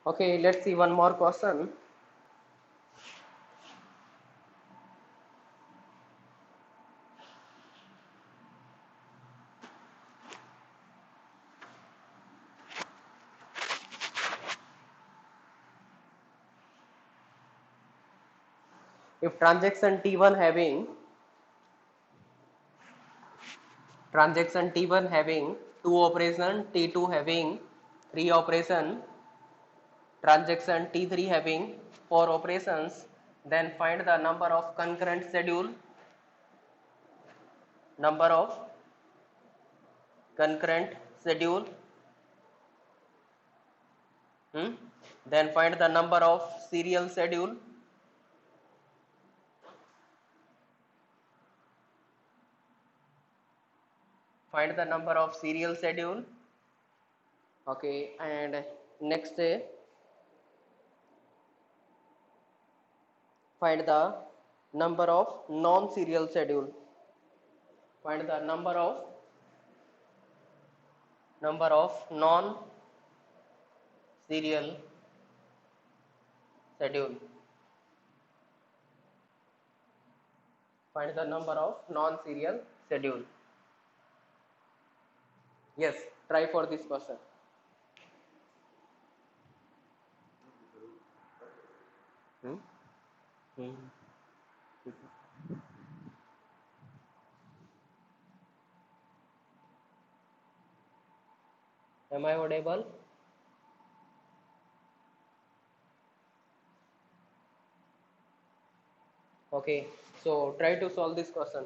Okay, let's see one more question. If transaction T1 having two operation, T2 having three operation, transaction T3 having four operations, then find the number of concurrent schedule, hmm? Then find the number of serial schedule, find the number of serial schedule, okay, and next find the number of non-serial schedule, find the number of non-serial schedule, find the number of non-serial schedule. Yes, try for this question. Hmm? Hmm. Am I audible? Okay, so try to solve this question.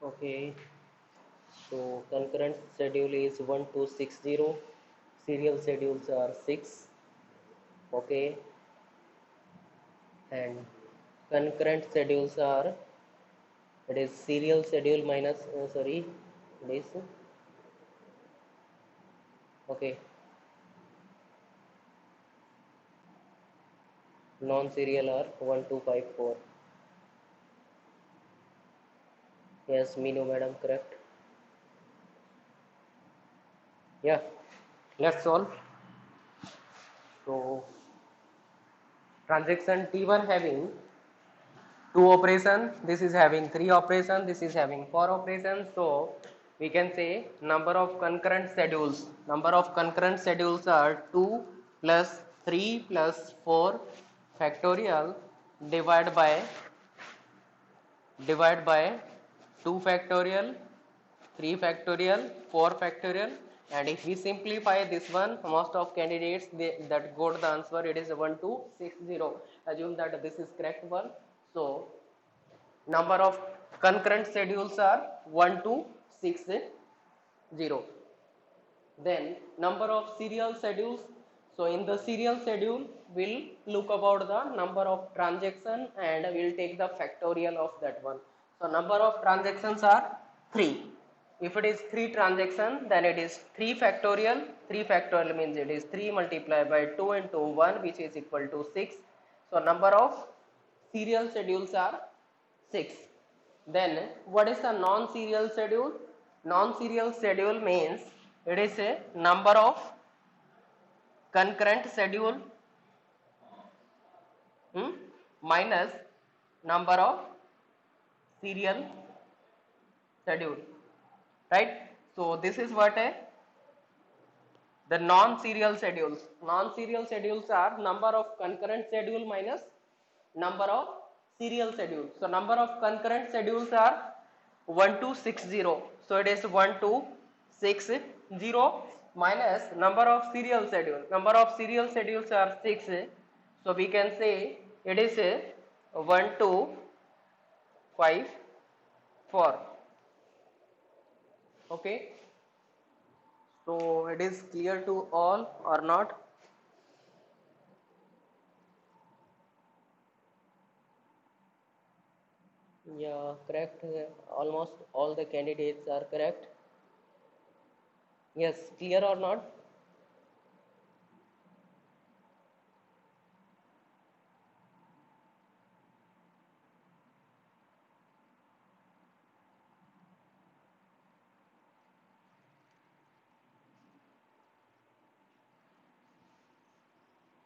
Okay, so concurrent schedule is 1260, serial schedules are 6, okay, and concurrent schedules are, it is serial schedule minus, sorry, it is, okay, non-serial are 1254. Yes, Meenu madam, correct. Yeah, let's solve. So, transaction T1 having two operations, this is having three operations, this is having four operations. So, we can say number of concurrent schedules are 2 plus 3 plus 4 factorial divided by 2 factorial, 3 factorial, 4 factorial, And if we simplify this one, most of candidates that got the answer, it is 1260. Assume that this is correct one. So number of concurrent schedules are 1260. Then number of serial schedules. So in the serial schedule, we'll look about the number of transaction and we'll take the factorial of that one. So number of transactions are 3. If it is 3 transaction, then it is 3 factorial. 3 factorial means it is 3 multiplied by 2 into 1, which is equal to 6. So number of serial schedules are 6. Then what is the non-serial schedule? Non-serial schedule means it is a number of concurrent schedule minus number of serial schedule, right? So this is what a the non-serial schedules. Non-serial schedules are number of concurrent schedule minus number of serial schedules. So number of concurrent schedules are 1260. So it is 1260 minus number of serial schedule. Number of serial schedules are 6. So we can say it is 1254. Okay. So it is clear to all or not? Yeah, correct. Almost all the candidates are correct. Yes, clear or not?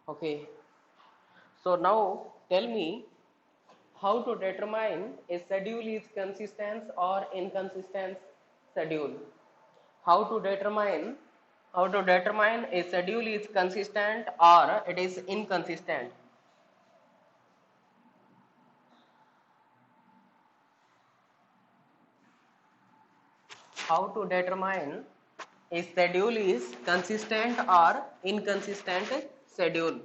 Okay. So now tell me how to determine a schedule is consistent or inconsistent schedule. How to determine a schedule is consistent or it is inconsistent. How to determine a schedule is consistent or inconsistent schedule,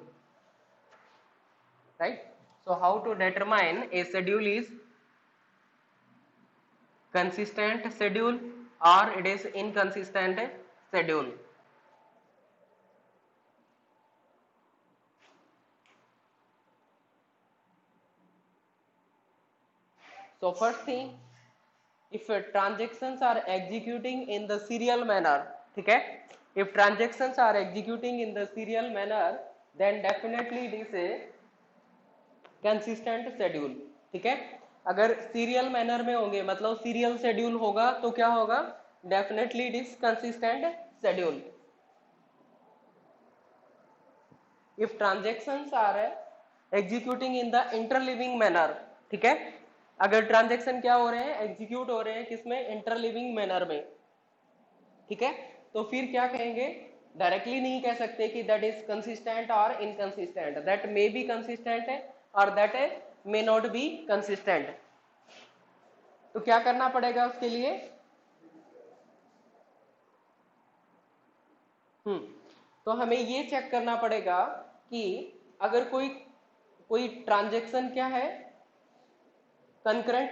right? So how to determine a schedule is consistent schedule or it is inconsistent schedule. So first thing, if transactions are executing in the serial manner, okay, if transactions are executing in the serial manner, then definitely it is a consistent schedule, ठीक है. अगर serial manner में होंगे मतलब serial schedule होगा तो क्या होगा, definitely it is consistent schedule. If transactions are executing in the interleaving manner, ठीक है, अगर ट्रांजेक्शन क्या हो रहे हैं, एग्जीक्यूट हो रहे हैं किसमें, इंटरलिविंग मैनर में, ठीक है, तो फिर क्या कहेंगे, डायरेक्टली नहीं कह सकते कि दैट इज कंसिस्टेंट और inconsistent, that may be consistent है और that may not be consistent. तो क्या करना पड़ेगा उसके लिए, तो हमें ये चेक करना पड़ेगा कि अगर कोई कोई ट्रांजेक्शन क्या है, कंकरेंट,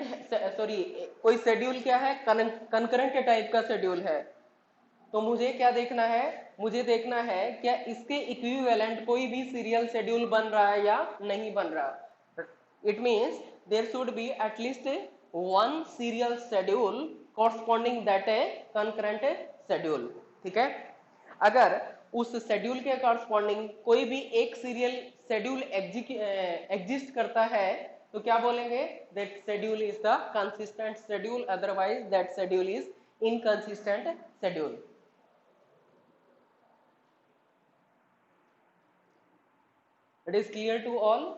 सॉरी कोई शेड्यूल क्या है, कंकरेंट टाइप का शेड्यूल है, तो मुझे क्या देखना है, मुझे देखना है क्या इसके इक्विवेलेंट कोई भी सीरियल शेड्यूल बन रहा है या नहीं बन रहा. It means there should be at least one serial schedule corresponding that a concurrent schedule, ठीक है. अगर उस शेड्यूल के कॉरस्पॉन्डिंग कोई भी एक सीरियल शेड्यूल एग्जिस्ट करता है तो क्या बोलेंगे, that schedule is the consistent schedule, otherwise that schedule is inconsistent schedule. It is clear to all,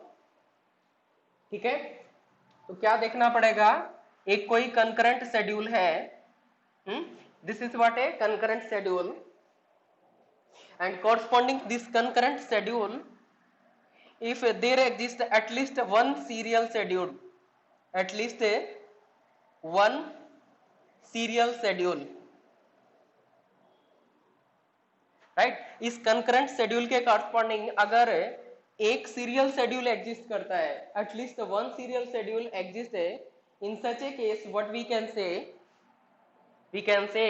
ठीक है. तो क्या देखना पड़ेगा, एक कोई कंकरेंट शेड्यूल है, this is what a concurrent schedule, and corresponding this concurrent schedule, if there exists at least one serial schedule, at least one serial schedule, right. इस कंकरेंट शेड्यूल के कॉरस्पॉन्डिंग अगर एक सीरियल शेड्यूल एग्जिस्ट करता है, at least one serial schedule exist है, in such a case what we can say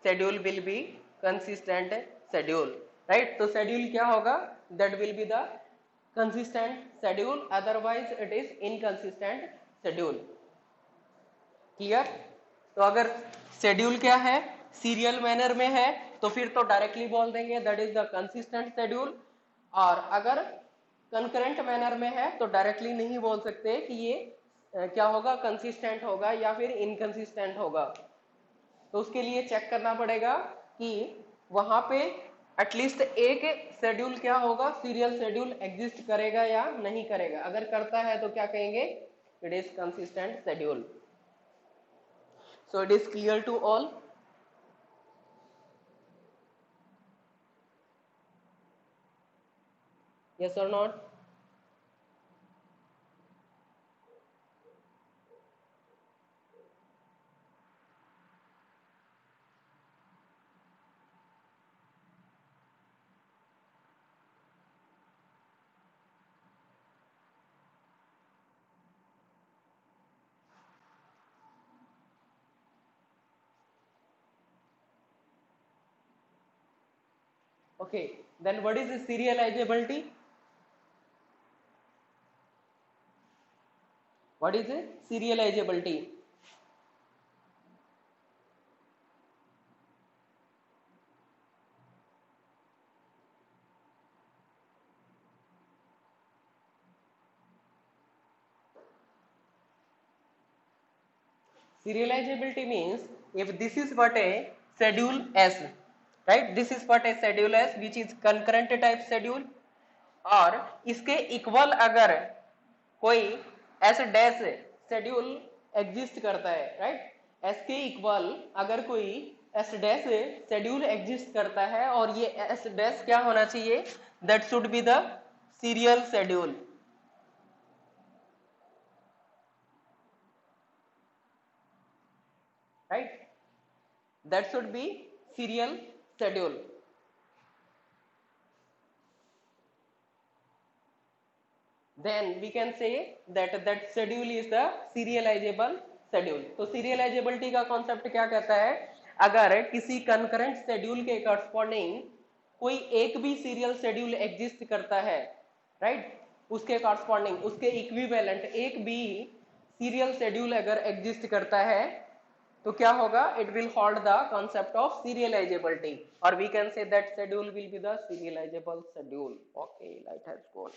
schedule will be consistent schedule, right. तो schedule क्या होगा, that will be the consistent schedule, otherwise it is inconsistent schedule. Clear. तो अगर schedule क्या है, serial manner में है, तो फिर तो डायरेक्टली बोल देंगे that is the consistent schedule, और अगर कंकरेंट मैनर में है तो डायरेक्टली नहीं बोल सकते कि ये क्या होगा, कंसिस्टेंट होगा या फिर इनकंसिस्टेंट होगा। तो उसके लिए चेक करना पड़ेगा कि वहां पे एटलीस्ट एक शेड्यूल क्या होगा, सीरियल शेड्यूल एग्जिस्ट करेगा या नहीं करेगा। अगर करता है तो क्या कहेंगे, it is consistent schedule. So it is clear to all? Yes or not? Okay, then what is the serializability? What is it? Serializability. Serializability means if this is what a schedule S, right? This is what a schedule S, which is concurrent type schedule, और इसके equal अगर कोई S dash schedule exist करता है, right. S के equal अगर कोई S dash schedule exist करता है और ये एस डैश क्या होना चाहिए, that should be the serial schedule, right. That should be serial schedule. Then we can say that schedule is the serializable schedule। तो serializability का कॉन्सेप्ट क्या कहता है, अगर किसी कंकरेंट शेड्यूल के कॉरस्पॉन्डिंग कोई एक भी सीरियल शेड्यूल एग्जिस्ट करता है, राइट, उसके कॉरस्पॉन्डिंग उसके इक्विवेलेंट एक भी सीरियल शेड्यूल अगर एग्जिस्ट करता है तो क्या होगा, it will hold the concept of serializability, और we can say that schedule will be the serializable schedule. Okay, light has gone.